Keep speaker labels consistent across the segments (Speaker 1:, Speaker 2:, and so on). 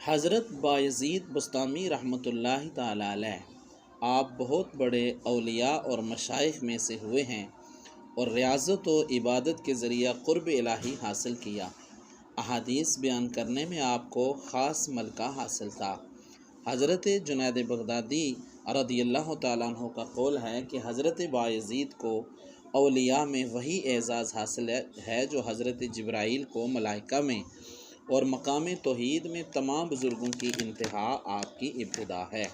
Speaker 1: حضرت بایزید بسطامی رحمۃ اللہ تعالی علیہ آپ بہت بڑے اولیاء اور مشائخ میں سے ہوئے ہیں اور ریاضت و عبادت کے ذریعہ قرب الہی حاصل کیا۔ احادیث بیان کرنے میں آپ کو خاص ملکہ حاصل تھا۔ حضرت جنید بغدادی رضی اللہ تعالیٰ عنہ کا قول ہے کہ حضرت بایزید کو اولیاء میں وہی اعزاز حاصل ہے جو حضرت جبرائیل کو ملائکہ میں اور مقام توحید میں تمام بزرگوں کی انتہا آپ کی ابتدا ہے،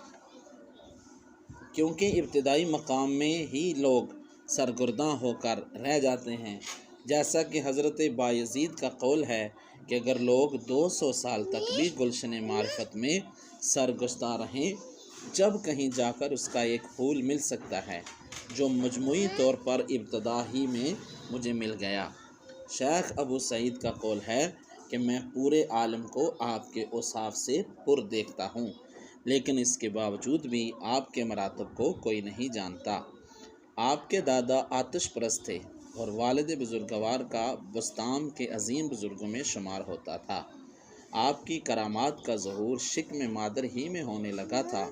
Speaker 1: کیونکہ ابتدائی مقام میں ہی لوگ سرگرداں ہو کر رہ جاتے ہیں، جیسا کہ حضرت بایزید کا قول ہے کہ اگر لوگ 200 سال تک بھی گلشن معرفت میں سرگشتہ رہیں، جب کہیں جا کر اس کا ایک پھول مل سکتا ہے جو مجموعی طور پر ابتدا ہی میں مجھے مل گیا۔ شیخ ابو سعید کا قول ہے کہ میں پورے عالم کو آپ کے اوصاف سے پر دیکھتا ہوں، لیکن اس کے باوجود بھی آپ کے مراتب کو کوئی نہیں جانتا۔ آپ کے دادا آتش پرست تھے اور والد بزرگوار کا بسطام کے عظیم بزرگوں میں شمار ہوتا تھا۔ آپ کی کرامات کا ظہور شکم مادر ہی میں ہونے لگا تھا،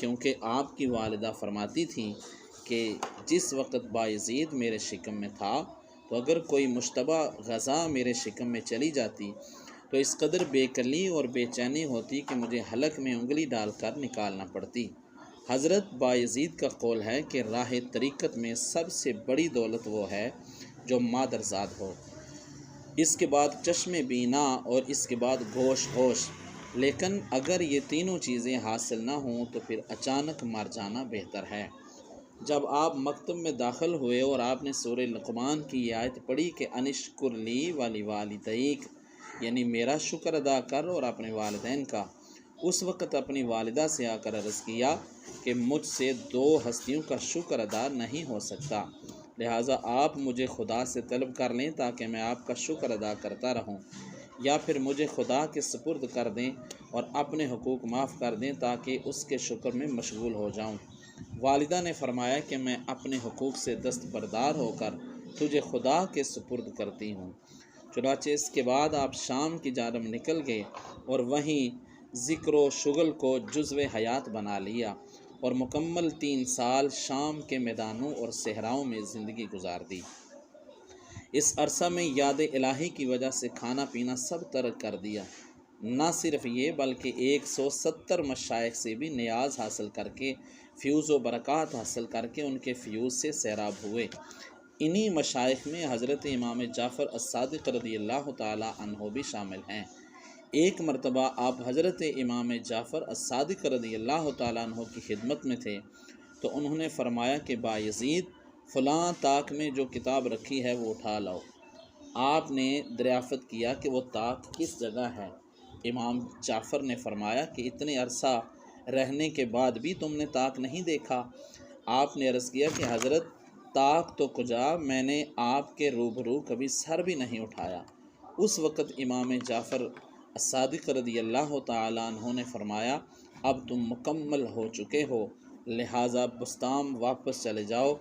Speaker 1: کیونکہ آپ کی والدہ فرماتی تھیں کہ جس وقت بایزید میرے شکم میں تھا تو اگر کوئی مشتبہ غذا میرے شکم میں چلی جاتی تو اس قدر بے کلی اور بے چینی ہوتی کہ مجھے حلق میں انگلی ڈال کر نکالنا پڑتی۔ حضرت بایزید کا قول ہے کہ راہ طریقت میں سب سے بڑی دولت وہ ہے جو مادرزاد ہو، اس کے بعد چشم بینا اور اس کے بعد گوش ہوش، لیکن اگر یہ تینوں چیزیں حاصل نہ ہوں تو پھر اچانک مر جانا بہتر ہے۔ جب آپ مکتب میں داخل ہوئے اور آپ نے سورہ لقمان کی یہ آیت پڑھی کہ انشکر لی ولوالدیک، یعنی میرا شکر ادا کر اور اپنے والدین کا، اس وقت اپنی والدہ سے آ کر عرض کیا کہ مجھ سے دو ہستیوں کا شکر ادا نہیں ہو سکتا، لہٰذا آپ مجھے خدا سے طلب کر لیں تاکہ میں آپ کا شکر ادا کرتا رہوں، یا پھر مجھے خدا کے سپرد کر دیں اور اپنے حقوق معاف کر دیں تاکہ اس کے شکر میں مشغول ہو جاؤں۔ والدہ نے فرمایا کہ میں اپنے حقوق سے دستبردار ہو کر تجھے خدا کے سپرد کرتی ہوں۔ چنانچہ اس کے بعد آپ شام کی جانب نکل گئے اور وہیں ذکر و شغل کو جزو حیات بنا لیا اور مکمل 3 سال شام کے میدانوں اور صحراؤں میں زندگی گزار دی۔ اس عرصہ میں یاد الہی کی وجہ سے کھانا پینا سب ترک کر دیا۔ نہ صرف یہ بلکہ 170 مشائخ سے بھی نیاز حاصل کر کے فیوز و برکات حاصل کر کے ان کے فیوز سے سیراب ہوئے۔ انہی مشائخ میں حضرت امام جعفر الصادق رضی اللہ تعالی عنہ بھی شامل ہیں۔ ایک مرتبہ آپ حضرت امام جعفر الصادق رضی اللہ تعالی عنہ کی خدمت میں تھے تو انہوں نے فرمایا کہ بایزید فلاں طاق میں جو کتاب رکھی ہے وہ اٹھا لاؤ۔ آپ نے دریافت کیا کہ وہ طاق کس جگہ ہے؟ امام جعفر نے فرمایا کہ اتنے عرصہ رہنے کے بعد بھی تم نے طاق نہیں دیکھا؟ آپ نے عرض کیا کہ حضرت طاق تو کجا، میں نے آپ کے روبرو کبھی سر بھی نہیں اٹھایا۔ اس وقت امام جعفر الصادق رضی اللہ تعالی عنہ نے فرمایا اب تم مکمل ہو چکے ہو، لہٰذا بسطام واپس چلے جاؤ